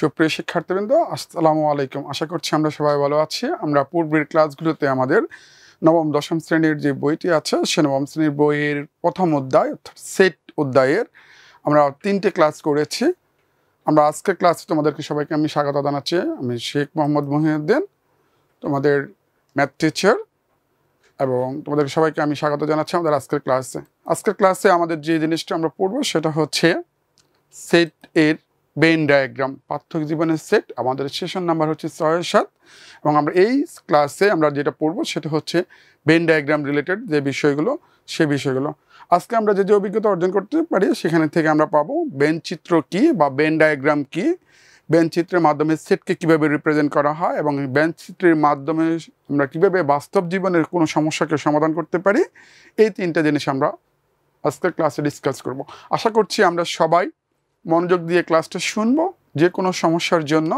সুপ্রিয় শিক্ষার্থীবৃন্দ, আসসালামু আলাইকুম। আশা করছি আমরা সবাই ভালো আছি। আমরা পূর্বের ক্লাসগুলোতে আমাদের নবম দশম শ্রেণীর যে বইটি আছে সে নবম শ্রেণীর বইয়ের প্রথম অধ্যায় অর্থাৎ সেট অধ্যায়ের আমরা 3টে ক্লাস করেছি। আমরা আজকের ক্লাসে তোমাদেরকে সবাইকে আমি স্বাগত জানাচ্ছি। আমি শেখ মোহাম্মদ মহিউদ্দিন, তোমাদের ম্যাথ টিচার, এবং তোমাদের সবাইকে আমি স্বাগত জানাচ্ছি আমাদের আজকের ক্লাসে। আজকের ক্লাসে আমাদের যে জিনিসটা আমরা পড়বো সেটা হচ্ছে সেট এর বেন ডায়াগ্রাম, পাঠ্য জীবনের সেট। আমাদের সেশন নাম্বার হচ্ছে 6-7 এবং আমরা এই ক্লাসে আমরা যেটা পড়বো সেটা হচ্ছে বেন ডায়াগ্রাম রিলেটেড যে বিষয়গুলো, সে বিষয়গুলো আজকে আমরা যে অভিজ্ঞতা অর্জন করতে পারি সেখানে থেকে আমরা পাবো বেন চিত্র কী বা বেন ডায়াগ্রাম কী, বেন চিত্রের মাধ্যমে সেটকে কীভাবে রিপ্রেজেন্ট করা হয় এবং বেন চিত্রের মাধ্যমে আমরা কীভাবে বাস্তব জীবনের কোনো সমস্যাকে সমাধান করতে পারি। এই 3টা জিনিস আমরা আজকের ক্লাসে ডিসকাস করব। আশা করছি আমরা সবাই মনোযোগ দিয়ে ক্লাসটা শুনবো। যে কোনো সমস্যার জন্য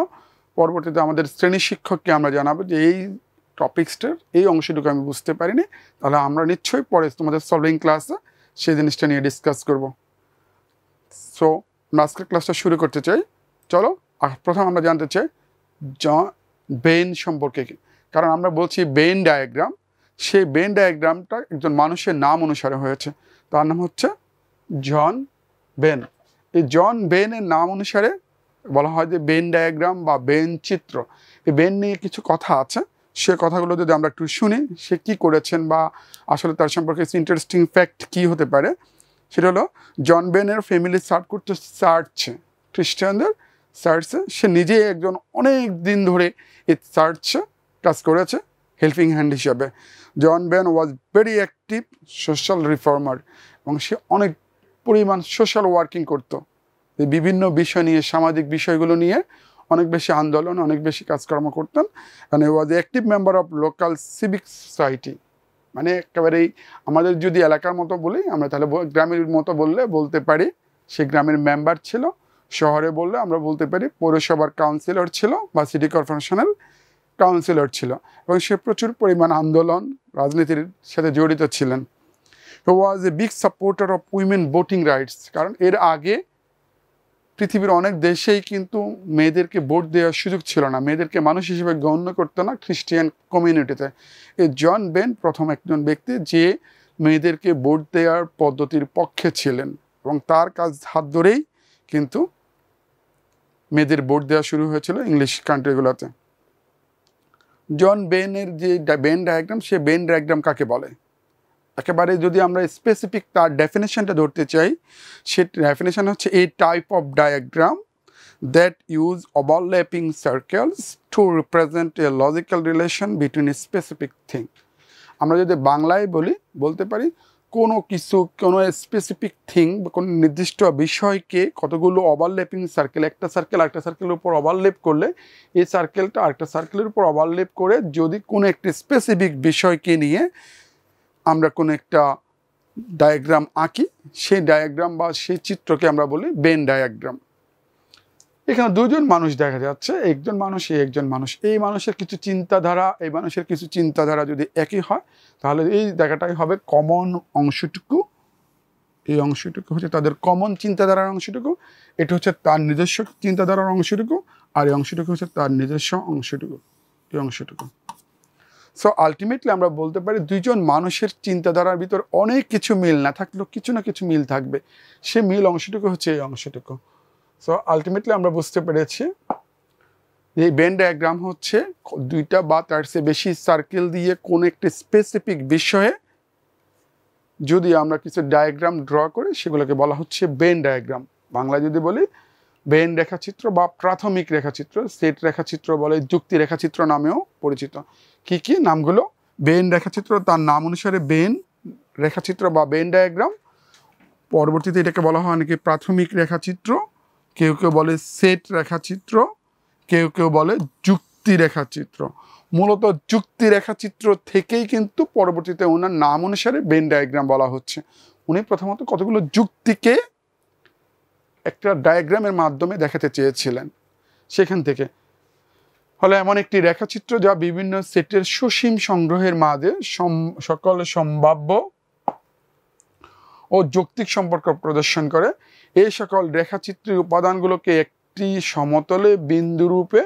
পরবর্তীতে আমাদের শ্রেণী শিক্ষককে আমরা জানাবো যে এই টপিক্সটার এই অংশটুকু আমি বুঝতে পারিনি, তাহলে আমরা নিশ্চয়ই পরে তোমাদের সলভিং ক্লাসে সেই জিনিসটা নিয়ে ডিসকাস করব। সো আমরা আজকের ক্লাসটা শুরু করতে চাই। চলো প্রথম আমরা জানতে চাই বেন সম্পর্কে কি, কারণ আমরা বলছি বেন ডায়াগ্রাম, সেই বেন ডায়াগ্রামটা একজন মানুষের নাম অনুসারে হয়েছে। তার নাম হচ্ছে জন বেন। এই জন বেনের নাম অনুসারে বলা হয় যে বেন ডায়াগ্রাম বা বেন চিত্র। এই বেন নিয়ে কিছু কথা আছে, সে কথাগুলো যদি আমরা একটু শুনি, সে কী করেছেন বা আসলে তার সম্পর্কে ইন্টারেস্টিং ফ্যাক্ট কী হতে পারে, সেটা হলো জন বেনের ফ্যামিলি সার্চ করতে চার্চে, খ্রিস্টানদের চার্চে। সে নিজেই একজন অনেক দিন ধরে এই চার্চে কাজ করেছে হেল্পিং হ্যান্ড হিসাবে। John Venn was very active social reformer এবং সে অনেক পরিমাণ সোশ্যাল ওয়ার্কিং করতো। বিভিন্ন বিষয় নিয়ে, সামাজিক বিষয়গুলো নিয়ে অনেক বেশি আন্দোলন, অনেক বেশি কাজকর্ম করতেন। And he was active member of local civic society. মানে একেবারেই আমাদের যদি এলাকার মতো বলি আমরা, তাহলে গ্রামের মতো বলতে পারি সে গ্রামের মেম্বার ছিল। শহরে বললে আমরা বলতে পারি পৌরসভার কাউন্সিলর ছিল বা সিটি কর্পোরেশনের কাউন্সিলর ছিল, এবং সে প্রচুর পরিমাণ আন্দোলন, রাজনীতির সাথে জড়িত ছিলেন। He was a big supporter of women voting rights, কারণ এর আগে পৃথিবীর অনেক দেশেই কিন্তু মেয়েদেরকে ভোট দেওয়ার সুযোগ ছিল না, মেয়েদেরকে মানুষ হিসেবে গণ্য করতো না খ্রিস্টিয়ান কমিউনিটিতে। এই জন বেন প্রথম একজন ব্যক্তি যে মেয়েদেরকে ভোট দেওয়ার পদ্ধতির পক্ষে ছিলেন, এবং তার কাজ হাত ধরেই কিন্তু মেয়েদের ভোট দেওয়া শুরু হয়েছিল ইংলিশ কান্ট্রিগুলোতে। জন বেনের যে বেন ডায়াগ্রাম, সে বেন ডায়াগ্রাম কাকে বলে, একেবারে যদি আমরা স্পেসিফিক তার ডেফিনেশনটা ধরতে চাই, সে ডেফিনেশন হচ্ছে এই type of diagram that use overlapping circles two represent a logical relation between a specific thing. আমরা যদি বাংলায় বলতে পারি কোনো স্পেসিফিক থিং বা কোনো নির্দিষ্ট বিষয়কে কতগুলো ওভারল্যাপিং সার্কেল, একটা সার্কেল আরেকটা সার্কেলের উপর ওভারল্যাপ করলে এই সার্কেলটা আরেকটা সার্কেলের উপর ওভারল্যাপ করে যদি কোনো একটি স্পেসিফিক বিষয়কে নিয়ে আমরা কোনো একটা ডায়াগ্রাম আঁকি, সেই ডায়াগ্রাম বা সেই চিত্রকে আমরা বলি বেন ডায়াগ্রাম। এখানে দুজন মানুষ দেখা যাচ্ছে, একজন মানুষ, একজন মানুষ। এই মানুষের কিছু চিন্তাধারা, এই মানুষের কিছু চিন্তাধারা যদি একই হয় তাহলে এই জায়গাটাই হবে কমন অংশটুকু। এই অংশটুকু হচ্ছে তাদের কমন চিন্তাধারার অংশটুকু, এটা হচ্ছে তার নিজস্ব চিন্তাধারার অংশটুকু, আর এই অংশটুকু হচ্ছে তার নিজস্ব অংশটুকু, এই অংশটুকু। সো আলটিমেটলি আমরা বলতে পারি দুইজন মানুষের চিন্তাধারার ভিতর অনেক কিছু মিল না থাকলেও কিছু না কিছু মিল থাকবে, সে মিল অংশটুকু হচ্ছে এই অংশটুকু। সো আলটিমেটলি আমরা বুঝতে পেরেছি এই বেন ডায়াগ্রাম হচ্ছে দুইটা বা তার চেয়ে বেশি সার্কেল দিয়ে কোনো একটি স্পেসিফিক বিষয়ে যদি আমরা কিছু ডায়াগ্রাম ড্র করি সেগুলোকে বলা হচ্ছে বেন ডায়াগ্রাম। বাংলায় যদি বলি বেন রেখাচিত্র বা প্রাথমিক রেখাচিত্র, সেট রেখাচিত্র বলে, যুক্তি রেখাচিত্র নামেও পরিচিত। কি কি নামগুলো? বেন রেখাচিত্র তার নাম অনুসারে বেন রেখাচিত্র বা বেন ডায়াগ্রাম, পরবর্তীতে এটাকে বলা হয় নাকি প্রাথমিক রেখাচিত্র, কেউ কেউ বলে সেট রেখাচিত্র, কেউ কেউ বলে যুক্তি রেখাচিত্র। মূলত যুক্তি রেখাচিত্র থেকেই কিন্তু পরবর্তীতে ওনার নাম অনুসারে বেন ডায়াগ্রাম বলা হচ্ছে। উনি প্রথমত কতগুলো যুক্তিকে একটা ডায়াগ্রামের মাধ্যমে দেখাতে চেয়েছিলেন, সেখান থেকে হলো এমন একটি রেখাচিত্র যা বিভিন্ন সেটের সসীম সংগ্রহের মাঝে সকল সম্ভাব্য ও যৌক্তিক সম্পর্ক প্রদর্শন করে। এই সকল রেখাচিত্রের উপাদানগুলোকে একটি সমতলে বিন্দুরূপে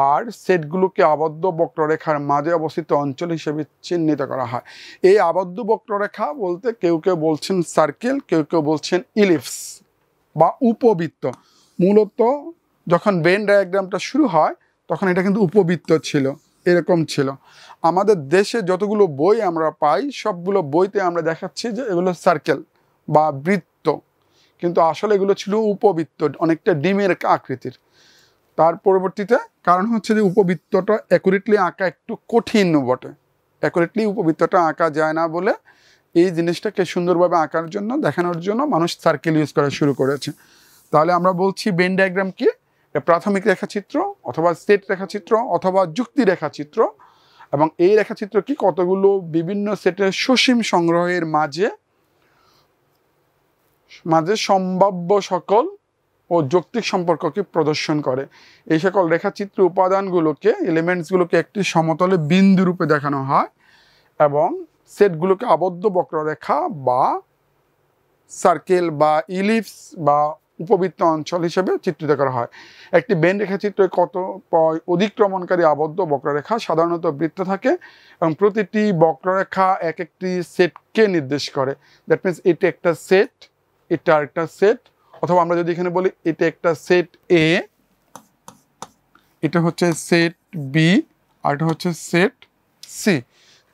আর সেটগুলোকে আবদ্ধ বক্ররেখার মাঝে অবস্থিত অঞ্চল হিসেবে চিহ্নিত করা হয়। এই আবদ্ধ বক্ররেখা বলতে কেউ কেউ বলছেন সার্কেল, কেউ কেউ বলছেন ইলিপস বা উপবৃত্ত। মূলত যখন ভেন ডায়াগ্রামটা শুরু হয় তখন এটা কিন্তু উপবৃত্ত ছিল, এরকম ছিল। আমাদের দেশে যতগুলো বই আমরা পাই সবগুলো বইতে আমরা দেখাচ্ছি যে এগুলো সার্কেল বা বৃত্ত, কিন্তু আসলে এগুলো ছিল উপবৃত্ত, অনেকটা ডিমের আকৃতির। তার পরবর্তীতে কারণ হচ্ছে যে উপবৃত্তটা অ্যাকুরেটলি আঁকা একটু কঠিন বটে, অ্যাকুরেটলি উপবৃত্তটা আঁকা যায় না বলে এই জিনিসটাকে সুন্দরভাবে আঁকার জন্য, দেখানোর জন্য মানুষ সার্কেল ইউজ করা শুরু করেছে। তাহলে আমরা বলছি ভেন ডায়াগ্রাম কি? প্রাথমিক রেখাচিত্র অথবা সেট রেখাচিত্র অথবা যুক্তি রেখাচিত্র। এবং এই রেখাচিত্র কি কতগুলো বিভিন্ন সেটের সসীম সংগ্রহের মাঝে সম্ভাব্য সকল ও যৌক্তিক সম্পর্ককে প্রদর্শন করে। এই সকল রেখাচিত্র উপাদানগুলোকে, এলিমেন্টসগুলোকে একটি সমতলে বিন্দু রূপে দেখানো হয় এবং সেটগুলোকে আবদ্ধ বক্ররেখা বা সার্কেল বা ইলিপস বা উপবৃত্ত অঞ্চল হিসেবে চিত্রিত করা হয়। একটি ভেন রেখাচিত্রে কতিপয় অধিক্রমণকারী আবদ্ধ বক্ররেখা সাধারণত বৃত্ত থাকে এবং প্রতিটি বক্ররেখা এক একটি সেটকে নির্দেশ করে। দ্যাট মিনস এটা একটা সেট, এটা একটা সেট, অথবা আমরা যদি এখানে বলি এটা একটা সেট এ, এটা হচ্ছে সেট বি, আর এটা হচ্ছে সেট সি।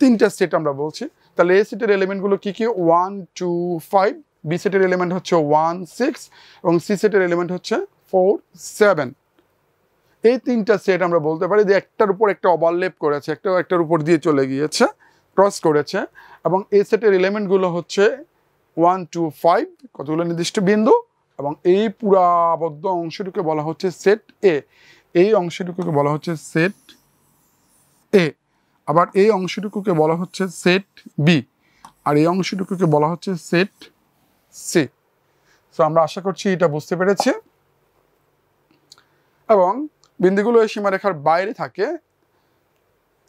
তিনটা সেট আমরা বলছি। তাহলে এ সেটের এলিমেন্টগুলো কি কি? 1 2 5, বি সেটের এলিমেন্ট হচ্ছে 1 6 এবং সি সেটের এলিমেন্ট হচ্ছে 4 7। এই তিনটা সেট আমরা বলতে পারি যে একটার উপর একটা ওভারল্যাপ করেছে, একটার উপর দিয়ে চলে গিয়েছে, ক্রস করেছে। এবং এই সেটের এলিমেন্টগুলো হচ্ছে 1 2 5, কতগুলো নির্দিষ্ট বিন্দু, এবং এই পুরা আবদ্ধ অংশটুকে বলা হচ্ছে সেট এ। এই অংশটুকুকে বলা হচ্ছে সেট এ। আবার এই অংশটুকুকে বলা হচ্ছে সেট বি, আর এই অংশটুকুকে বলা হচ্ছে সেট সি। সো আমরা আশা করছি এটা বুঝতে পেরেছি। এবং বিন্দুগুলো এই সীমারেখার বাইরে থাকে।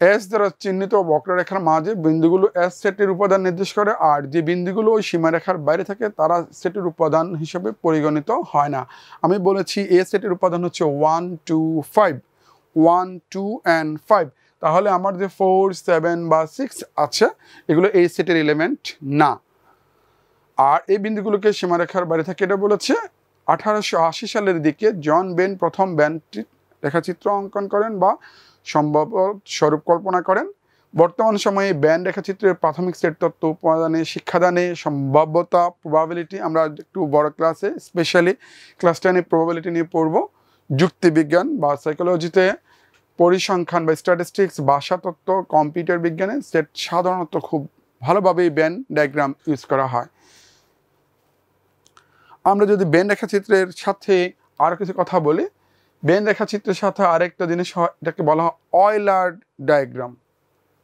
এস দ্বারা চিহ্নিত বক্ররেখার মাঝে বিন্দুগুলো এস সেটের উপাদান নির্দেশ করে, আর যে বিন্দুগুলো ওই সীমারেখার বাইরে থাকে তারা সেটের উপাদান হিসেবে পরিগণিত হয় না। আমি বলেছি এ সেটের উপাদান হচ্ছে 1 2 5, 1 2 and 5। তাহলে আমার যে 4 7 বা 6 আছে এগুলো এই সেটের এলিমেন্ট না। আর এই বিন্দুগুলোকে সীমারেখার বাইরে থাকে এটা বলেছে। 1880 সালের দিকে জন বেন প্রথম ব্যান্ডটি রেখাচিত্র অঙ্কন করেন বা সম্ভাব্য স্বরূপ কল্পনা করেন। বর্তমান সময়ে ব্যান্ড রেখাচিত্রের প্রাথমিক সেট তত্ত্ব উপাদানে, শিক্ষাদানে, সম্ভাব্যতা, প্রবাবিলিটি, আমরা একটু বড় ক্লাসে স্পেশালি ক্লাস 10-এ প্রবাবিলিটি নিয়ে পড়ব। যুক্তিবিজ্ঞান বা সাইকোলজিতে পরিসংখ্যান বা স্ট্যাটিস্টিক্স, ভাষাতত্ত্ব, কম্পিউটার বিজ্ঞানে সেট সাধারণত খুব ভালোভাবেই ভেন ডায়াগ্রাম ইউজ করা হয়। আমরা যদি ভেন রেখাচিত্রের সাথে আরও কিছু কথা বলি, ভেন রেখাচিত্রের সাথে আরেকটা জিনিস হয়, এটাকে বলা হয় অয়লার ডায়াগ্রাম।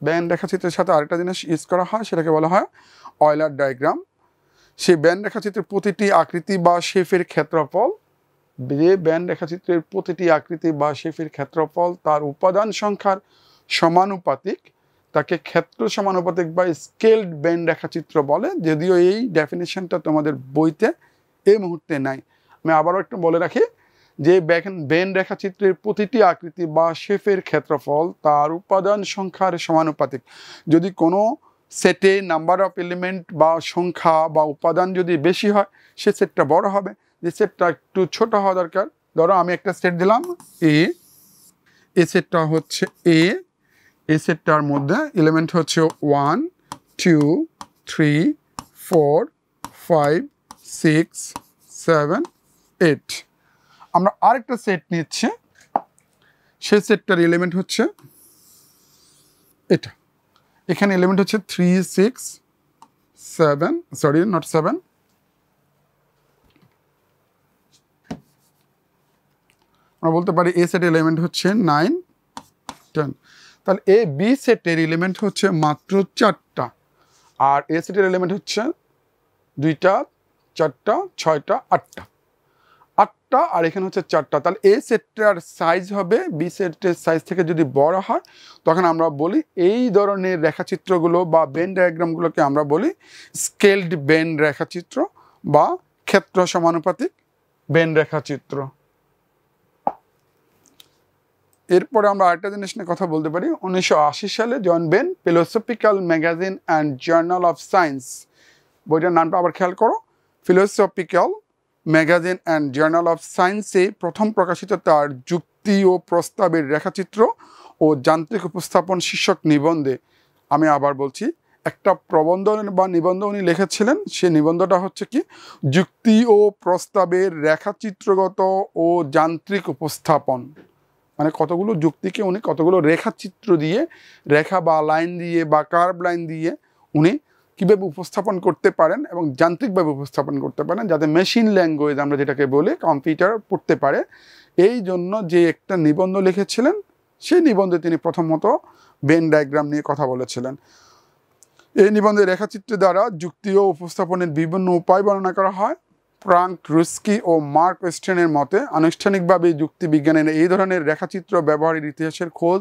ভেন রেখাচিত্রের সাথে আরেকটা জিনিস ইউজ করা হয়, সেটাকে বলা হয় অয়লার ডায়াগ্রাম। সেই ভেন রেখাচিত্রের প্রতিটি আকৃতি বা শেপের ক্ষেত্রফল, যে ভেন রেখাচিত্রের প্রতিটি আকৃতি বা শেপের ক্ষেত্রফল তার উপাদান সংখ্যার সমানুপাতিক, তাকে ক্ষেত্র সমানুপাতিক বা স্কেলড ভেন রেখাচিত্র বলে। যদিও এই ডেফিনিশনটা তোমাদের বইতে এই মুহূর্তে নাই। আমি আবারও একটু বলে রাখি যে ভেন রেখাচিত্রের প্রতিটি আকৃতি বা শেপের ক্ষেত্রফল তার উপাদান সংখ্যার সমানুপাতিক। যদি কোনো সেটে নাম্বার অফ এলিমেন্ট বা সংখ্যা বা উপাদান যদি বেশি হয় সে সেটটা বড় হবে, যে সেটটা একটু ছোট হওয়া দরকার। ধরো আমি একটা সেট দিলাম এ, এই সেটটা হচ্ছে এ, এই সেটটার মধ্যে এলিমেন্ট হচ্ছে 1 2 3 4 5 6 7 8। আমরা আরেকটা সেট নিচ্ছি, সেই সেটটার এলিমেন্ট হচ্ছে এটা। এখানে এলিমেন্ট হচ্ছে 3 6 7, সরি নট 7, আমরা বলতে পারি এ সেটের এলিমেন্ট হচ্ছে 9 10। তাহলে এ বি সেটের এলিমেন্ট হচ্ছে মাত্র 4টা, আর এ সেটের এলিমেন্ট হচ্ছে 2টা 4টা 6টা 8টা, আর এখানে হচ্ছে 4টা। তাহলে এ সেটটার সাইজ হবে বি সেটের সাইজ থেকে যদি বড় হয় তখন আমরা বলি এই ধরনের রেখাচিত্রগুলো বা ভেন ডায়াগ্রামগুলোকে আমরা বলি স্কেলড ভেন রেখাচিত্র বা ক্ষেত্র সমানুপাতিক ভেন রেখাচিত্র। এরপরে আমরা আরেকটা জিনিস নিয়ে কথা বলতে পারি। 1980 সালে John Venn philosophical magazine and journal of science, বইটার নামটা আবার খেয়াল করো, philosophical magazine and journal of সায়েন্সে প্রথম প্রকাশিত তার যুক্তি ও প্রস্তাবের রেখাচিত্র ও যান্ত্রিক উপস্থাপন শীর্ষক নিবন্ধে, আমি আবার বলছি, একটা প্রবন্ধ বা নিবন্ধ উনি লিখেছিলেন। সে নিবন্ধটা হচ্ছে কি, যুক্তি ও প্রস্তাবের রেখাচিত্রগত ও যান্ত্রিক উপস্থাপন, মানে কতগুলো যুক্তিকে উনি কতগুলো রেখাচিত্র দিয়ে, রেখা বা লাইন দিয়ে বা কার্ভ লাইন দিয়ে উনি কীভাবে উপস্থাপন করতে পারেন এবং যান্ত্রিকভাবে উপস্থাপন করতে পারেন, যাতে মেশিন ল্যাঙ্গুয়েজ আমরা যেটাকে বলি কম্পিউটার পড়তে পারে। এই জন্য যে একটা নিবন্ধ লিখেছিলেন, সেই নিবন্ধে তিনি প্রথমত বেন ডায়াগ্রাম নিয়ে কথা বলেছিলেন। এই নিবন্ধে রেখাচিত্র দ্বারা যুক্তি ও উপস্থাপনের বিভিন্ন উপায় বর্ণনা করা হয়। ফ্রাঙ্ক রুস্কি ও মার্ক ওয়েস্টেনের মতে আনুষ্ঠানিকভাবে যুক্তিবিজ্ঞানের এই ধরনের রেখাচিত্র ব্যবহারের ইতিহাসের খোঁজ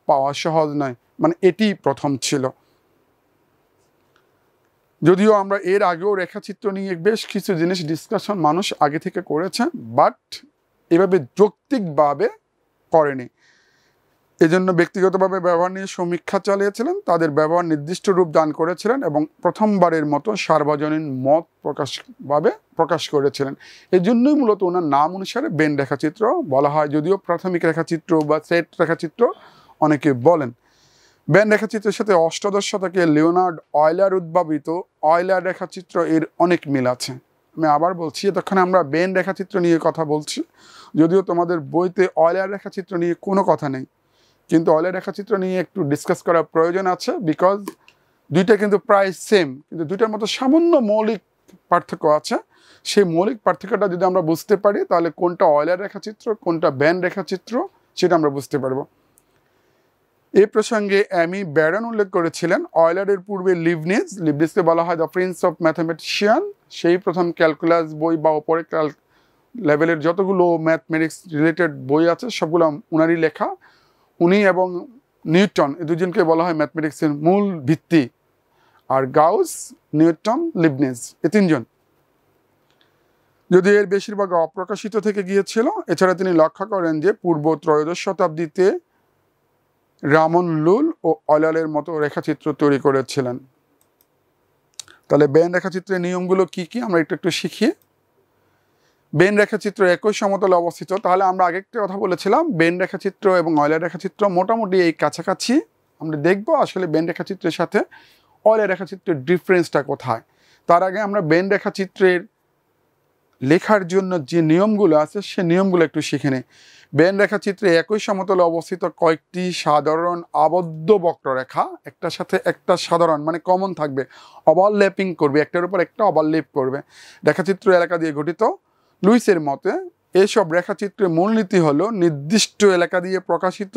পাওয়া সহজ নয়, মানে এটি প্রথম ছিল। যদিও আমরা এর আগেও রেখাচিত্র নিয়ে বেশ কিছু জিনিস ডিসকাশন মানুষ আগে থেকে করেছে, বাট এভাবে যৌক্তিকভাবে করেনি। এজন্য ব্যক্তিগতভাবে ব্যবহার নিয়ে সমীক্ষা চালিয়েছিলেন, তাদের ব্যবহার নির্দিষ্ট রূপ দান করেছিলেন এবং প্রথমবারের মতো সার্বজনীন মত প্রকাশ করেছিলেন। এই জন্যই মূলত ওনার নাম অনুসারে বেন রেখাচিত্র বলা হয়, যদিও প্রাথমিক রেখাচিত্র বা সেট রেখাচিত্র অনেকে বলেন। বেন রেখাচিত্রের সাথে অষ্টাদশ শতকে লিওনার্ড অয়লার উদ্ভাবিত অয়লার রেখাচিত্র এর অনেক মিল আছে। আমি আবার বলছি, এতক্ষণে আমরা বেন রেখাচিত্র নিয়ে কথা বলছি, যদিও তোমাদের বইতে অয়লার রেখাচিত্র নিয়ে কোনো কথা নেই, কিন্তু অয়লার রেখাচিত্র নিয়ে একটু ডিসকাস করার প্রয়োজন আছে, বিকজ দুইটা কিন্তু প্রায় সেম, কিন্তু দুইটার মতো সামান্য মৌলিক পার্থক্য আছে। সেই মৌলিক পার্থক্যটা যদি আমরা বুঝতে পারি, তাহলে কোনটা অয়লার রেখাচিত্র কোনটা বেন রেখাচিত্র সেটা আমরা বুঝতে পারবো। এই প্রসঙ্গে অ্যামি ব্যারন উল্লেখ করেছিলেন, অয়লারের পূর্বে লিবনিজকে বলা হয় দ্য প্রিন্স অফ ম্যাথামেটিশিয়ান। সেই প্রথম ক্যালকুলাস বই বা ওপরে লেভেলের যতগুলো ম্যাথমেটিক্স রিলেটেড বই আছে সবগুলো উনারই লেখা। উনি এবং নিউটন এই দুজনকে বলা হয় ম্যাথমেটিক্সের মূল ভিত্তি, আর গাউস, নিউটন, লিবনিজ এই তিনজন। যদি এর বেশিরভাগ অপ্রকাশিত থেকে গিয়েছিল। এছাড়া তিনি লক্ষ্য করেন যে পূর্ব ত্রয়োদশ শতাব্দীতে রামন লুল ও অয়লারের মতো রেখাচিত্র তৈরি করেছিলেন। তাহলে বেন রেখাচিত্রের নিয়মগুলো কি কি আমরা একটু শিখি। বেন রেখাচিত্র একই সমতলে অবস্থিত। তাহলে আমরা আগে একটা কথা বলেছিলাম, বেন রেখাচিত্র এবং অয়লার রেখাচিত্র মোটামুটি এই কাছাকাছি। আমরা দেখবো আসলে বেন রেখাচিত্রের সাথে অয়লার রেখাচিত্রের ডিফারেন্সটা কোথায়। তার আগে আমরা বেন রেখাচিত্রের লেখার জন্য যে নিয়মগুলো আছে সে নিয়মগুলো একটু শিখে নিই। বেন রেখাচিত্রে একই সমতলে অবস্থিত কয়েকটি সাধারণ আবদ্ধ বক্ররেখা একটার সাথে একটা সাধারণ মানে কমন থাকবে, ওভারল্যাপিং করবে, একটার উপর একটা ওভারল্যাপ করবে, রেখাচিত্র এলাকা দিয়ে গঠিত। লুইসের মতে এসব রেখাচিত্রের মূলনীতি হলো নির্দিষ্ট এলাকা দিয়ে প্রকাশিত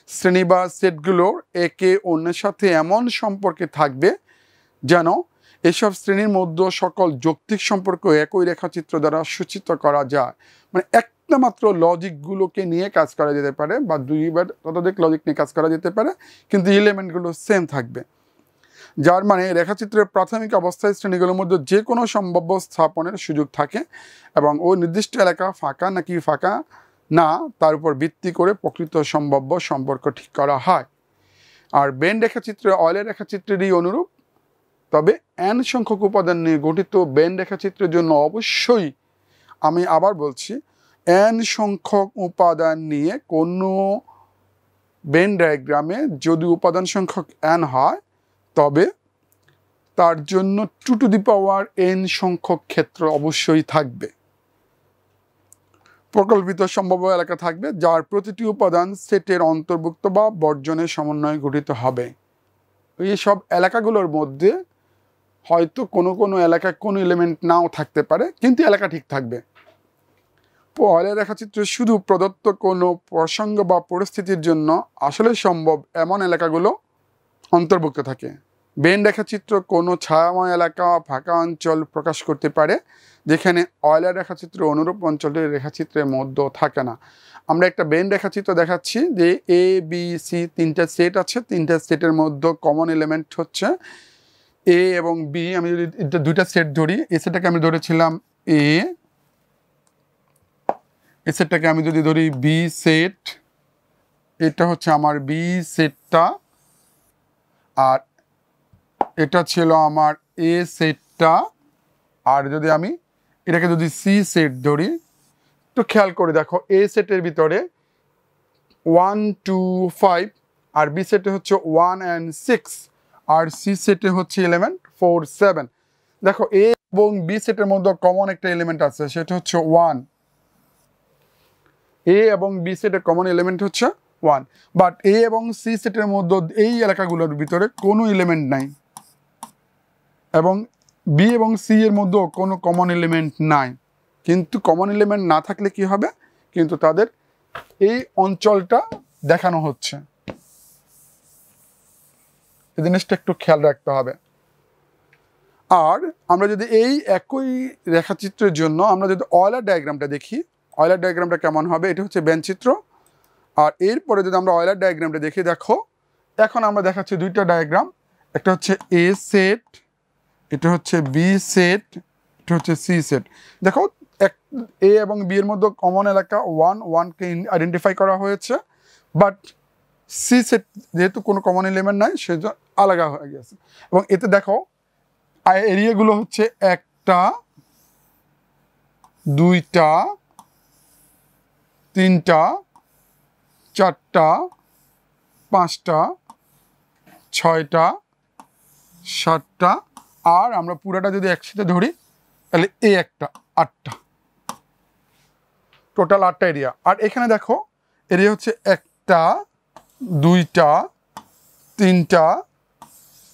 শ্রেণী বা সেটগুলোর একে অন্যের সাথে এমন সম্পর্কে থাকবে যেন এসব শ্রেণীর মধ্যে সকল যৌক্তিক সম্পর্ক একই রেখাচিত্র দ্বারা সূচিত করা যায়। মানে একটা মাত্র লজিকগুলোকে নিয়ে কাজ করা যেতে পারে বা দুইবার ততোধিক লজিক নিয়ে কাজ করা যেতে পারে, কিন্তু এলিমেন্টগুলো সেম থাকবে। যার মানে রেখাচিত্রের প্রাথমিক অবস্থায় শ্রেণীগুলোর মধ্যে যে কোনো সম্ভাব্য স্থাপনের সুযোগ থাকে এবং ওই নির্দিষ্ট এলাকা ফাঁকা নাকি ফাঁকা না তার উপর ভিত্তি করে প্রকৃত সম্ভাব্য সম্পর্ক ঠিক করা হয়। আর বেন রেখাচিত্র অয়লার রেখাচিত্রেরই অনুরূপ, তবে n সংখ্যক উপাদান নিয়ে গঠিত বেন রেখাচিত্রের জন্য অবশ্যই, আমি আবার বলছি, n সংখ্যক উপাদান নিয়ে কোনো বেন ডায়াগ্রামে যদি উপাদান সংখ্যক n হয়, তবে তার জন্য 2n সংখ্যক ক্ষেত্র অবশ্যই থাকবে। প্রকল্পিত সম্ভাব্য এলাকা থাকবে যার প্রতিটি উপাদান সেটের অন্তর্ভুক্ত বা বর্জনের সমন্বয়ে গঠিত হবে। এই সব এলাকাগুলোর মধ্যে হয়তো কোনো এলাকায় কোনো এলিমেন্ট নাও থাকতে পারে, কিন্তু এলাকা ঠিক থাকবে। অয়লার রেখাচিত্র শুধু প্রদত্ত কোনো প্রসঙ্গ বা পরিস্থিতির জন্য আসলে সম্ভব এমন এলাকাগুলো অন্তর্ভুক্ত থাকে। বেন রেখাচিত্র কোনো ছায়াময় এলাকা ফাঁকা অঞ্চল প্রকাশ করতে পারে যেখানে অয়লার রেখাচিত্র অনুরূপ অঞ্চলটির রেখাচিত্রের মধ্যে থাকে না। আমরা একটা বেন রেখাচিত্র দেখাচ্ছি যে এ বি সি তিনটা সেট আছে, তিনটা সেটের মধ্যে কমন এলিমেন্ট হচ্ছে এ এবং বি। আমি যদি দুইটা সেট ধরি, এ সেটটাকে আমি ধরেছিলাম এ সেটটাকে আমি যদি ধরি বি সেট, এটা হচ্ছে আমার বি সেটটা, আর এটা ছিল আমার এ সেটটা, আর যদি আমি এটাকে যদি সি সেট ধরি, তো খেয়াল করে দেখো এ সেটের ভিতরে 1 2 5, আর বি সেটে হচ্ছে 1 and 6, আর সি সেটে হচ্ছে এলিমেন্ট 4 7। দেখো এ এবং বি সেটের মধ্যে কমন একটা এলিমেন্ট আছে, সেটা হচ্ছে 1। এ এবং বি সেটের কমন এলিমেন্ট হচ্ছে 1, বাট এ এবং সি সেটের মধ্যে এই এলাকাগুলোর ভিতরে কোনো এলিমেন্ট নাই, এবং বি এবং সি এর মধ্যেও কোনো কমন এলিমেন্ট নাই। কিন্তু কমন এলিমেন্ট না থাকলে কি হবে, কিন্তু তাদের এই অঞ্চলটা দেখানো হচ্ছে, এই জিনিসটা একটু খেয়াল রাখতে হবে। আর আমরা যদি এই একই রেখাচিত্রের জন্য আমরা যদি অয়লার ডায়াগ্রামটা দেখি, অয়লার ডায়াগ্রামটা কেমন হবে, এটা হচ্ছে বেন চিত্র। আর এরপরে যদি আমরা অয়লার ডায়াগ্রামটা দেখি, দেখো এখন আমরা দেখাচ্ছি দুইটা ডায়াগ্রাম, একটা হচ্ছে এ সেট, এটা হচ্ছে বি সেট, এটা হচ্ছে সি সেট। দেখো এ এবং বি এর মধ্যে কমন এলাকা 1কে আইডেন্টিফাই করা হয়েছে, বাট সি সেট যেহেতু কোনো কমন এলিমেন্ট নাই সেজন্য আলাদা হয়ে গেছে। এবং এতে দেখো এরিয়াগুলো হচ্ছে 1টা 2টা 3টা 4টা 5টা 6টা 7টা, আর আমরা পুরাটা যদি একসাথে ধরি তাহলে এই একটা 8টা, টোটাল 8টা এরিয়া। আর এখানে দেখো এরিয়া হচ্ছে 1টা 2টা 3টা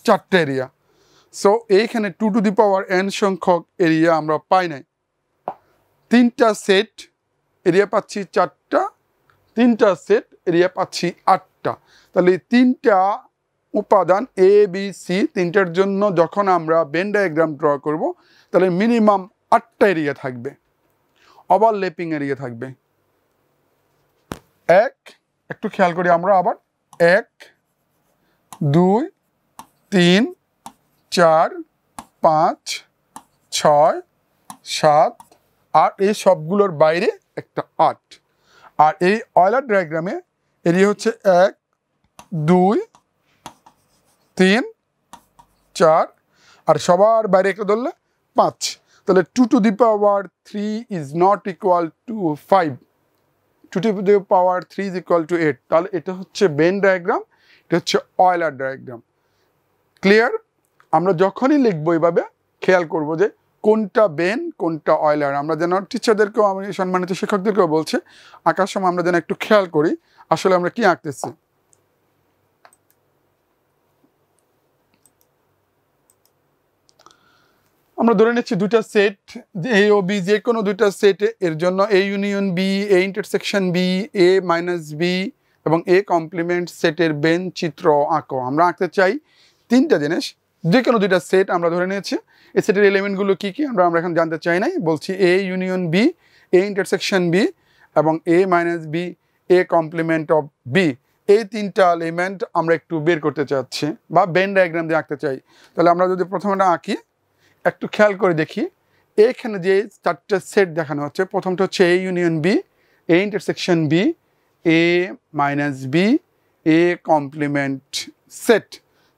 4টা এরিয়া। সো এইখানে 2 টু দি পাওয়ার n সংখ্যক এরিয়া আমরা পাই নাই। 3টা সেট এরিয়া পাচ্ছি 4টা, 3টা সেট এরিয়া পাচ্ছি 8টা। তাহলে 3টা উপাদান এ বি সি, 3টার জন্য যখন আমরা বেন ডায়াগ্রাম ড্র করব, তাহলে মিনিমাম 8টা এরিয়া থাকবে, ওভারল্যাপিং এরিয়া থাকবে। একটু খেয়াল করি আমরা আবার, 1 2 3 4 5 6 7, আর এই সবগুলোর বাইরে একটা 8। আর এই অয়লার ডায়াগ্রামে এরিয়া হচ্ছে 1 2 3 4, আর সবার বাইরে একটা ধরলে 5। তাহলে 2 to the power 3 is not equal to 5, 2 to the power 3 is equal two 8। তাহলে এটা হচ্ছে বেন ডায়াগ্রাম, এটা হচ্ছে অয়লার ডায়াগ্রাম। ক্লিয়ার? আমরা যখনই লিখবো এইভাবে খেয়াল করব যে কোনটা বেন কোনটা অয়লার। আমরা যেন টিচারদেরকেও, আমি সম্মানিত শিক্ষকদেরকেও বলছি, আঁকার সময় আমরা যেন একটু খেয়াল করি আসলে আমরা কি আঁকতেছি। আমরা ধরে নিচ্ছি দুইটা সেট এ ও বি, যে কোনো দুইটা সেট, এর জন্য A union B, A intersection B, A minus B এবং এ কমপ্লিমেন্ট সেটের বেন চিত্র আঁকো। আমরা আঁকতে চাই 3টা জিনিস, যে কোনো দুইটা সেট আমরা ধরে নিয়েছি। এই সেটের এলিমেন্টগুলো কী কী আমরা এখন জানতে চাই নাই, বলছি A union B, A intersection B এবং A minus B, A complement of B. এই 3টা এলিমেন্ট আমরা একটু বের করতে চাচ্ছি বা বেন ডায়াগ্রাম দিয়ে আঁকতে চাই। তাহলে আমরা যদি প্রথমটা আঁকি, একটু খেয়াল করে দেখি, এখানে যে 4টা সেট দেখানো হচ্ছে, প্রথমটা হচ্ছে A union B, A intersection B, A minus B, A complement set.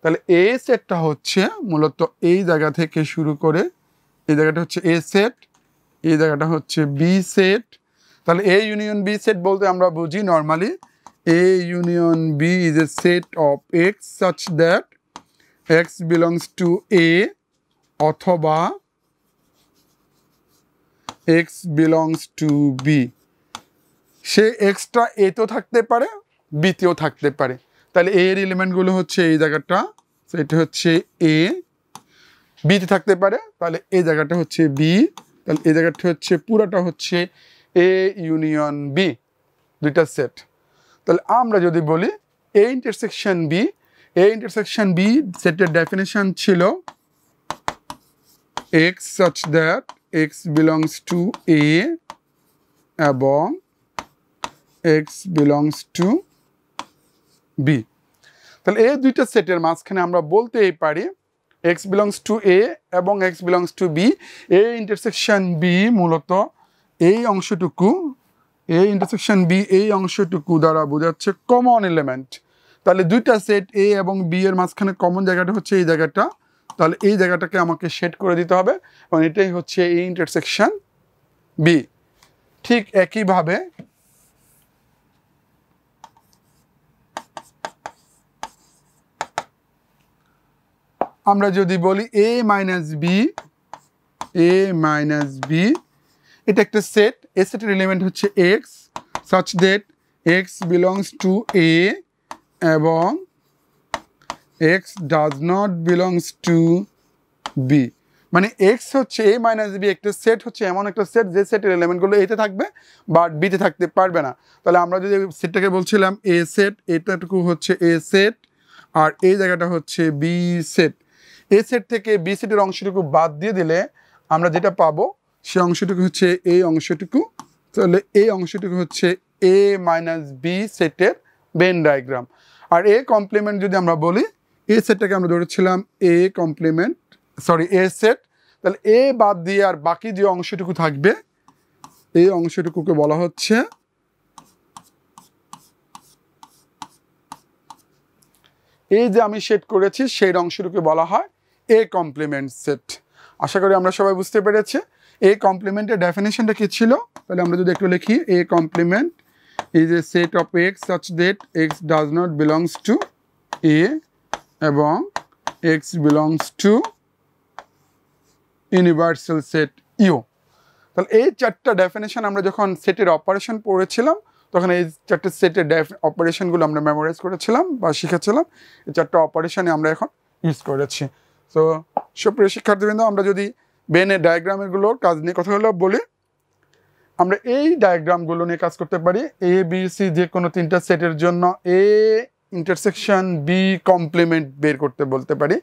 তাহলে এ সেটটা হচ্ছে মূলত এই জায়গা থেকে শুরু করে এই জায়গাটা হচ্ছে এ সেট, এই জায়গাটা হচ্ছে বি সেট। তাহলে এ ইউনিয়ন বি সেট বলতে আমরা বুঝি normally A union B is a set of x such that x belongs to A অথবা এক্স বিলংস টু বি। সে এক্সটা এতেও থাকতে পারে, বিতেও থাকতে পারে। তাহলে এর এলিমেন্টগুলো হচ্ছে এই জায়গাটা, সেটা হচ্ছে এ, বিতে থাকতে পারে, তাহলে এই জায়গাটা হচ্ছে বি, তাহলে এই জায়গাটা হচ্ছে পুরোটা হচ্ছে এ ইউনিয়ন বি, দুইটা সেট। তাহলে আমরা যদি বলি A intersection B, A intersection B সেটের ডেফিনেশন ছিল x such that x belongs to A এবং x belongs to B। তাহলে এই দুইটা সেটের মাঝখানে আমরা বলতেই পারি x belongs to A এবং x belongs to B। A intersection B মূলত এই অংশটুকু, এ ইন্টারসেকশন বি এই অংশটুকু দ্বারা বোঝাচ্ছে কমন এলিমেন্ট। তাহলে দুইটা সেট এ এবং বি এর মাঝখানে কমন জায়গাটা হচ্ছে এই জায়গাটা, তাহলে এই জায়গাটাকে আমাকে শেড করে দিতে হবে এবং এটাই হচ্ছে এই ইন্টারসেকশন বি। ঠিক একইভাবে আমরা যদি বলি এ minus B, A minus B এটা একটা সেট, এ সেটের এলিমেন্ট হচ্ছে x such that x belongs to a এবং x does not belongs to b। মানে x হচ্ছে a মাইনাস বি একটা সেট, হচ্ছে এমন একটা সেট যে সেটের এলিমেন্টগুলো এতে থাকবে বাট বিতে থাকতে পারবে না। তাহলে আমরা যদি সেটটাকে বলছিলাম এ সেট, এটাটুকু হচ্ছে এ সেট আর এই জায়গাটা হচ্ছে বি সেট। এ সেট থেকে বি সেটের অংশটুকু বাদ দিয়ে দিলে আমরা যেটা পাবো সে অংশটুকু হচ্ছে এই অংশটুকু। তাহলে এই অংশটুকু হচ্ছে এ মাইনাস বি সেটের বেন ডায়াগ্রাম। আর এ কমপ্লিমেন্ট যদি আমরা বলি, এ সেটটাকে আমরা ধরেছিলাম A complement sorry A set, তাহলে এ বাদ দিয়ে আর বাকি যে অংশটুকু থাকবে এই অংশটুকুকে বলা হচ্ছে এই যে আমি সেট করেছি সেই অংশটুকু বলা হয় এ কমপ্লিমেন্ট সেট। আশা করি আমরা সবাই বুঝতে পেরেছি এ কমপ্লিমেন্টের ডেফিনেশনটা কি ছিল। তাহলে আমরা যদি একটু লিখি, A complement is a set of x such that x does not belongs to A এবং x belongs to universal set U. তাহলে এই চারটা ডেফিনেশন আমরা যখন সেটের অপারেশন পড়েছিলাম তখন এই চারটে সেটের অপারেশনগুলো আমরা মেমোরাইজ করেছিলাম বা শিখেছিলাম। এই চারটা অপারেশনে আমরা এখন ইউজ করেছি। তো সুপ্রিয় শিক্ষার্থীবৃন্দ, আমরা যদি বেনের ডায়াগ্রামগুলোর কাজ নিয়ে কথাগুলো বলি, আমরা এই ডায়াগ্রামগুলো নিয়ে কাজ করতে পারি। এ বি সি যে কোনো তিনটা সেটের জন্য এ ইন্টারসেকশন বি কমপ্লিমেন্ট বের করতে বলতে পারি।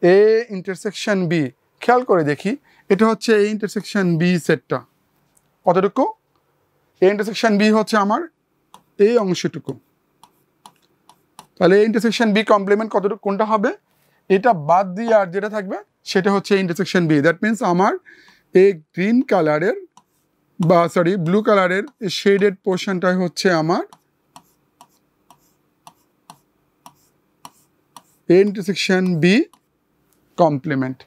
এ ইন্টারসেকশন বি খেয়াল করে দেখি, এটা হচ্ছে এই ইন্টারসেকশন বি সেটটা কতটুকু, এই ইন্টারসেকশন বি হচ্ছে আমার এই অংশটুকু। তাহলে এই ইন্টারসেকশন বি কমপ্লিমেন্ট কতটুকু কোনটা হবে, এটা বাদ দিয়ে আর যেটা থাকবে সেটা হচ্ছে ইন্টারসেকশন বি। দ্যাট মিনস আমার এই গ্রিন কালারের বা সরি ব্লু কালারের শেডেড পোর্শনটাই হচ্ছে আমার এ ইন্টারসেকশন বি কমপ্লিমেন্ট।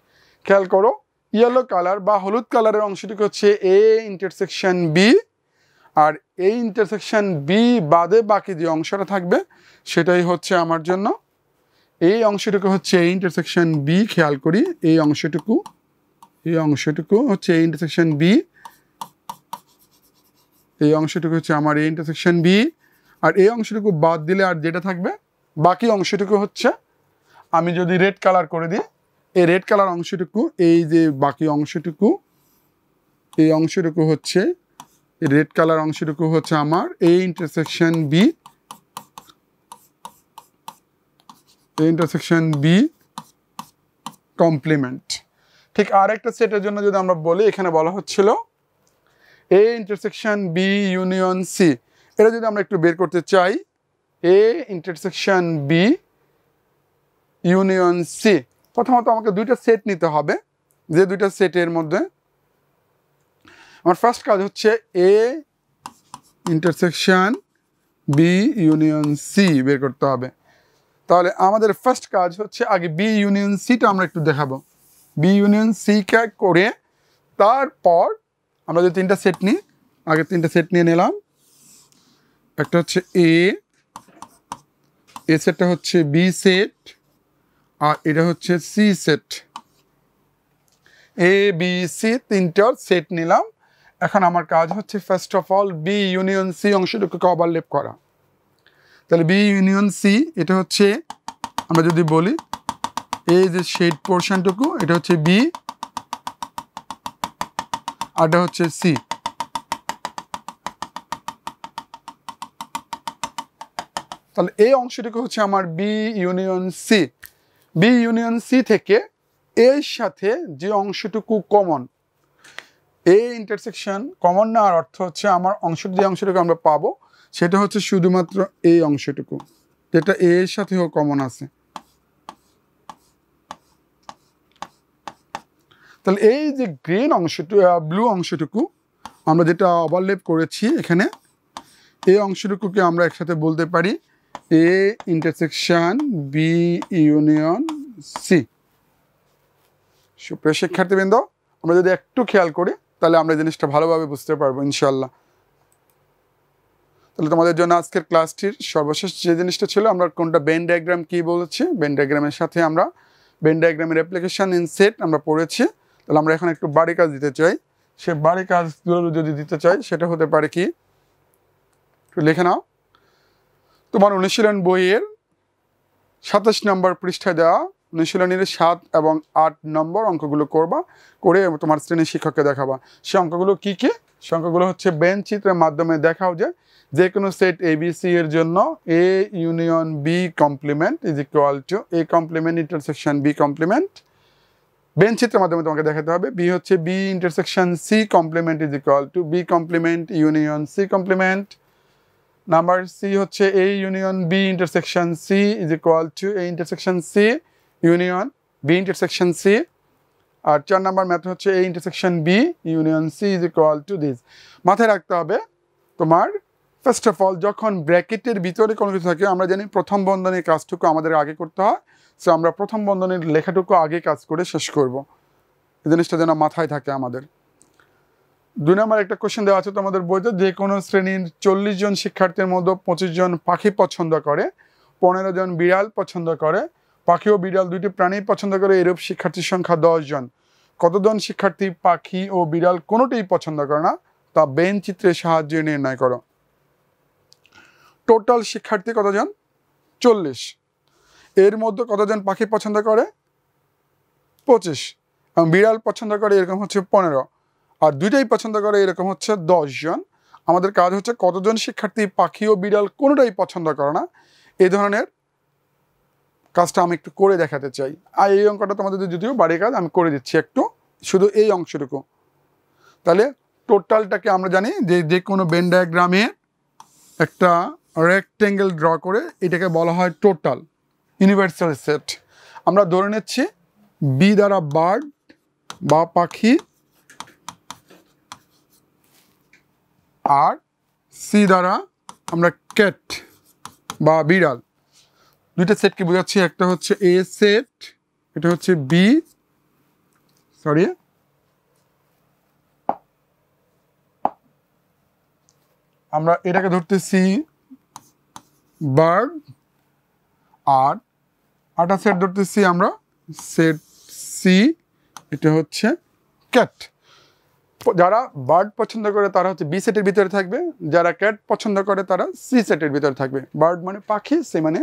খেয়াল করো, ইয়েলো কালার বা হলুদ কালারের অংশটুকু হচ্ছে এ ইন্টারসেকশন বি, আর এই ইন্টারসেকশন বি বাদে বাকি যে অংশটা থাকবে সেটাই হচ্ছে আমার জন্য এই অংশটুকু হচ্ছে এই ইন্টারসেকশন বি। খেয়াল করি এই অংশটুকু হচ্ছে এই ইন্টারসেকশন বি, এই অংশটুকু হচ্ছে আমার এই ইন্টারসেকশন বি, আর এই অংশটুকু বাদ দিলে আর যেটা থাকবে বাকি অংশটুকু হচ্ছে, আমি যদি রেড কালার করে দিই এই রেড কালার অংশটুকু, এই যে বাকি অংশটুকু এই অংশটুকু হচ্ছে রেড কালার অংশটুকু হচ্ছে আমার এই intersection B, intersection B complement. ঠিক আর একটা সেটের জন্য যদি আমরা বলি, এখানে বলা হচ্ছিল A intersection B union C. এটা যদি আমরা একটু বের করতে চাই, A intersection B union C, প্রথমত আমাকে দুইটা সেট নিতে হবে। যে দুইটা সেটের মধ্যে আমার ফার্স্ট কাজ হচ্ছে A intersection B union C বের করতে হবে। তাহলে আমাদের ফার্স্ট কাজ হচ্ছে আগে বি ইউনিয়ন সিটা আমরা একটু দেখাবো। বি ইউনিয়ন সি করে তারপর আমরা যদি তিনটা সেট নিই, আগে তিনটা সেট নিয়ে নিলাম। একটা হচ্ছে এ সেটটা হচ্ছে বি সেট আর এটা হচ্ছে C set. A B C তিনটার সেট নিলাম। এখন আমার কাজ হচ্ছে first of all B union C অংশটুকুকে ওভারল্যাপ করা। তাহলে বি ইউনিয়ন সি এটা হচ্ছে, আমরা যদি বলি এই যে শেড পোর্শনটুকু এটা হচ্ছে বি আর এটা হচ্ছে সি। তাহলে এই অংশটুকু হচ্ছে আমার B union C. B union C থেকে এর সাথে যে অংশটুকু কমন, এই ইন্টারসেকশন কমন নেওয়ার অর্থ হচ্ছে আমার যে অংশটুকু আমরা পাবো সেটা হচ্ছে শুধুমাত্র এই অংশটুকু যেটা এর সাথেও কমন আছে। তাহলে এই যে গ্রিন অংশটুকু ব্লু অংশটুকু আমরা যেটা ওভারল্যাপ করেছি এখানে, এই অংশটুকুকে আমরা একসাথে বলতে পারি A intersection B union C. সুপ্রিয় শিক্ষার্থীবৃন্দ, আমরা যদি একটু খেয়াল করি তাহলে আমরা এই জিনিসটা ভালোভাবে বুঝতে পারবো ইনশাল্লাহ। তাহলে তোমাদের জন্য আজকের ক্লাসটির সর্বশেষ যে জিনিসটা ছিল, আমরা কোনটা বেন ডায়াগ্রাম কি বলেছি, বেন ডায়াগ্রামের সাথে আমরা বেন ডায়াগ্রামের অ্যাপ্লিকেশন ইন সেট আমরা পড়েছি। তাহলে আমরা এখন একটু বাড়ি কাজ দিতে চাই। সে বাড়ি কাজগুলো যদি দিতে চাই সেটা হতে পারে কি, একটু লিখে নাও। তোমার অনুশীলন বইয়ের 27 নম্বর পৃষ্ঠায় দেওয়া অনুশীলনীর 7 এবং 8 নম্বর অঙ্কগুলো করবা, করে তোমার শ্রেণীর শিক্ষককে দেখাবা। সে অঙ্কগুলো কি কি? সে অঙ্কগুলো হচ্ছে বেন চিত্রের মাধ্যমে দেখাও যে কোনো সেট ABC এর জন্য A union B complement is equal to A complement intersection B complement. Venn চিত্রের মাধ্যমে তোমাকে দেখাতে হবে। B হচ্ছে B intersection C complement is equal to B complement union C complement. Number C হচ্ছে A union B intersection C is equal to A intersection C union B intersection C। আর 4 number method হচ্ছে A intersection B union C is equal to this. মাথায় রাখতে হবে তোমার first of all যখন ব্র্যাকেটের ভিতরে কোনো কিছু থাকে, আমরা জানি প্রথম বন্ধনীর কাজটুকু আমাদের আগে করতে হয়। সো আমরা প্রথম বন্ধনীর লেখাটুকু আগে কাজ করে শেষ করব। এই জিনিসটা যেন মাথায় থাকে আমাদের। 2 নম্বর একটা কোশ্চেন দেওয়া আছে তোমাদের বইতে, যে কোনো শ্রেণীর 40 জন শিক্ষার্থীর মধ্যে 25 জন পাখি পছন্দ করে, 15 জন বিড়াল পছন্দ করে, পাখি ও বিড়াল দুইটি প্রাণী পছন্দ করে, এরূপ শিক্ষার্থীর সংখ্যা 10 জন। কতজন শিক্ষার্থী পাখি ও বিড়াল কোনোটাই পছন্দ করে না, তা বেন চিত্রের সাহায্যে নির্ণয় করো। টোটাল শিক্ষার্থী কতজন? 40। এর মধ্যে কতজন পাখি পছন্দ করে? 25। এবং বিড়াল পছন্দ করে এরকম হচ্ছে 15, আর দুইটাই পছন্দ করে এরকম হচ্ছে 10 জন। আমাদের কাজ হচ্ছে কতজন শিক্ষার্থী পাখি ও বিড়াল কোনোটাই পছন্দ করে না, এই ধরনের কাজটা আমি একটু করে দেখাতে চাই। আর এই অঙ্কটা তোমাদের যদিও বাড়ির কাজ আমি করে দিচ্ছি একটু, শুধু এই অংশটুকু। তাহলে টোটালটাকে আমরা জানি যে কোনো বেন ডায়াগ্রামে একটা রেক্টেঙ্গেল ড্র করে এটাকে বলা হয় টোটাল ইউনিভার্সাল সেট। আমরা ধরে নিচ্ছি বি দ্বারা বার্ড বা পাখি আর সি দ্বারা আমরা ক্যাট বা বিড়াল। দুইটা সেটকে বোঝাচ্ছি, একটা হচ্ছে এ সেট, এটা হচ্ছে বি, সরি আমরা এটাকে ধরতেছি বার্ড, আর আটা সেট ধরতেছি আমরা সেট সি, এটা হচ্ছে ক্যাট। যারা বার্ড পছন্দ করে তারা হচ্ছে বি সেটের ভিতরে থাকবে, যারা ক্যাট পছন্দ করে তারা সি সেটের ভিতরে থাকবে। বার্ড মানে পাখি, সি মানে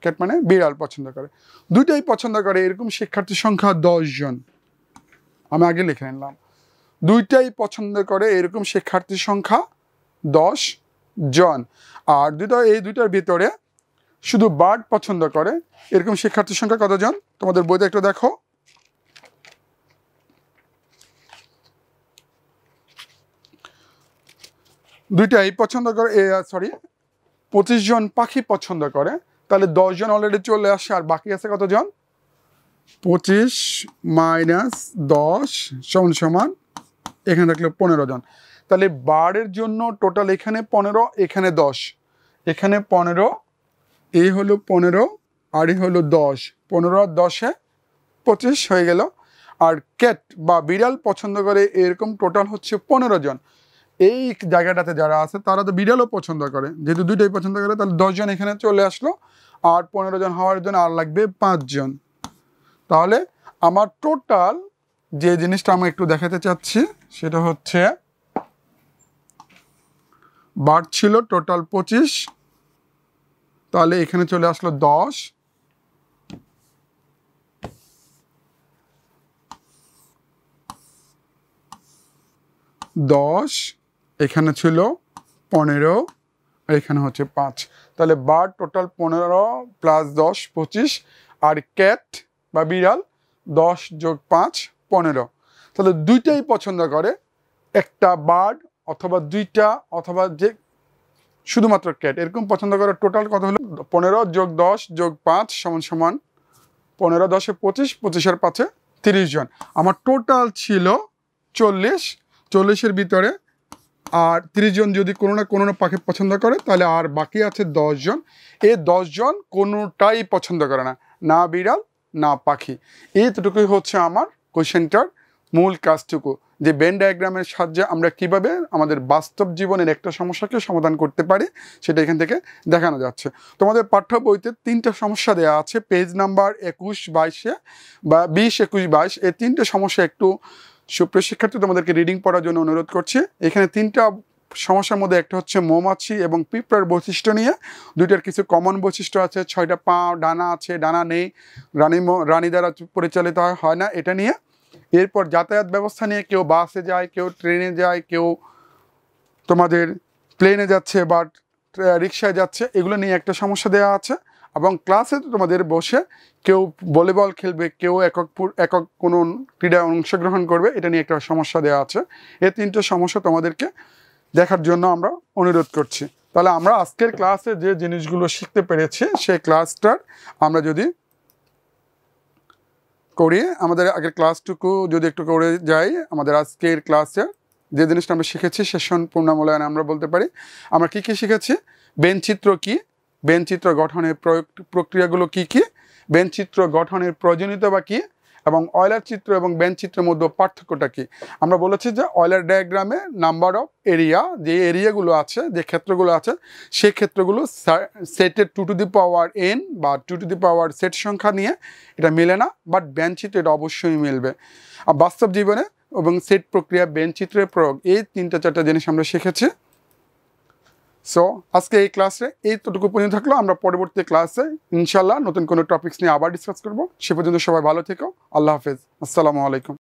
ক্যাট মানে বিড়াল পছন্দ করে। দুইটাই পছন্দ করে এরকম শিক্ষার্থীর সংখ্যা 10 জন। আমি আগে লিখে নিলাম, দুইটাই পছন্দ করে এরকম শিক্ষার্থীর সংখ্যা 10 জন। আর এই দুইটার ভিতরে শুধু বার্ড পছন্দ করে এরকম শিক্ষার্থীর সংখ্যা কতজন? তোমাদের বইতে একটু দেখো। দুইটাই পছন্দ করে, 25 জন পাখি পছন্দ করে, তাহলে 10 জন অলরেডি চলে আসে, আর বাকি আছে কতজন? 25 - 10 সমান এখানে রাখলে 15 জন। তাহলে বার্ডের জন্য টোটাল এখানে 15, এখানে 10, এখানে 15, এই হলো 15 আর এই হলো 10, 15 আর 10-এ 25 হয়ে গেল। আর ক্যাট বা বিড়াল পছন্দ করে এরকম টোটাল হচ্ছে 15 জন। এই জায়গাটাতে যারা আছে তারা তো বিড়ালও পছন্দ করে, যেহেতু দুইটাই পছন্দ করে, তাহলে 10 জন এখানে চলে আসলো, আর 15 জন হওয়ার জন্য আর লাগবে 5 জন। তাহলে আমার টোটাল যে জিনিসটা আমি একটু দেখাতে চাচ্ছি সেটা হচ্ছে বার্ড ছিল টোটাল 25, তাহলে এখানে চলে আসলো 10, এখানে ছিল 15, আর এখানে হচ্ছে 5। তাহলে বার্ড টোটাল 15 + 10 25, আর ক্যাট বা বিড়াল 10 + 5 15। তাহলে দুইটাই পছন্দ করে, একটা বার্ড অথবা দুইটা অথবা যে শুধুমাত্র ক্যাট এরকম পছন্দ করে। টোটাল কত হলো? 15 + 10 + 5 সমান 15, 10-এ 25, 25-এর 5-এ 30 জন। আমার টোটাল ছিল 40, 40-এর ভিতরে আর 30 জন যদি কোনো না কোনো পাখি পছন্দ করে তাহলে আর বাকি আছে 10 জন। এই 10 জন কোনোটাই পছন্দ করে না, না বিড়াল না পাখি। এইটুকুই হচ্ছে আমার কোশ্চেনটার মূল কাজটুকু, যে ভেন ডায়াগ্রামের সাহায্যে আমরা কিভাবে আমাদের বাস্তব জীবনের একটা সমস্যাকে সমাধান করতে পারি সেটা এখান থেকে দেখানো যাচ্ছে। তোমাদের পাঠ্য বইতে 3টা সমস্যা দেওয়া আছে, পেজ নাম্বার 21, 22 বা 20, 21, 22। এই 3টে সমস্যা একটু সুপ্রিয় শিক্ষার্থী তোমাদেরকে রিডিং পড়ার জন্য অনুরোধ করছি। এখানে 3টা সমস্যার মধ্যে একটা হচ্ছে মৌমাছি এবং পিঁপড়ার বৈশিষ্ট্য নিয়ে, দুইটার কিছু কমন বৈশিষ্ট্য আছে, 6টা পা, ডানা আছে, ডানা নেই, রানী দ্বারা পরিচালিত হয় না, এটা নিয়ে। এরপর যাতায়াত ব্যবস্থা নিয়ে, কেউ বাসে যায়, কেউ ট্রেনে যায়, কেউ তোমাদের প্লেনে যাচ্ছে বা রিক্সায় যাচ্ছে, এগুলো নিয়ে একটা সমস্যা দেওয়া আছে। এবং ক্লাসে তোমাদের বসে কেউ ভলিবল খেলবে, কেউ একক কোনো ক্রীড়ায় অংশগ্রহণ করবে, এটা নিয়ে একটা সমস্যা দেওয়া আছে। এই 3টে সমস্যা তোমাদেরকে দেখার জন্য আমরা অনুরোধ করছি। তাহলে আমরা আজকের ক্লাসে যে জিনিসগুলো শিখতে পেরেছি সেই ক্লাসটার আমরা যদি করি, আমাদের আগের ক্লাসটুকু যদি একটু করে যাই, আমাদের আজকের ক্লাসে যে জিনিসটা আমরা শিখেছি সেশন পূর্ণমূল্যায়নে আমরা বলতে পারি। আমরা কি কি শিখেছি? বেনচিত্র কি, বেনচিত্র গঠনের প্রক্রিয়াগুলো কি কি, বেনচিত্র গঠনের প্রয়োজনীয়তা বা কী, এবং অয়লার চিত্র এবং বেনচিত্রের মধ্যে পার্থক্যটা কি। আমরা বলেছি যে অয়লার ডায়াগ্রামে নাম্বার অফ এরিয়া, যে এরিয়াগুলো আছে, যে ক্ষেত্রগুলো আছে, সেই ক্ষেত্রগুলো সেটের 2 টু দি পাওয়ার n বা 2 টু দি পাওয়ার সেট সংখ্যা নিয়ে এটা মেলে না, বাট বেনচিত্রে এটা অবশ্যই মিলবে। আর বাস্তব জীবনে এবং সেট প্রক্রিয়া, বেনচিত্রের প্রয়োগ, এই 3-4টা জিনিস আমরা শিখেছি। সো আজকে এই ক্লাসে এইটুকু পর্যন্ত থাকলো। আমরা পরবর্তী ক্লাসে ইনশাল্লাহ নতুন কোনো টপিকস নিয়ে আবার ডিসকাস করবো। সে পর্যন্ত সবাই ভালো থেকো। আল্লাহ হাফেজ, আসসালামু আলাইকুম।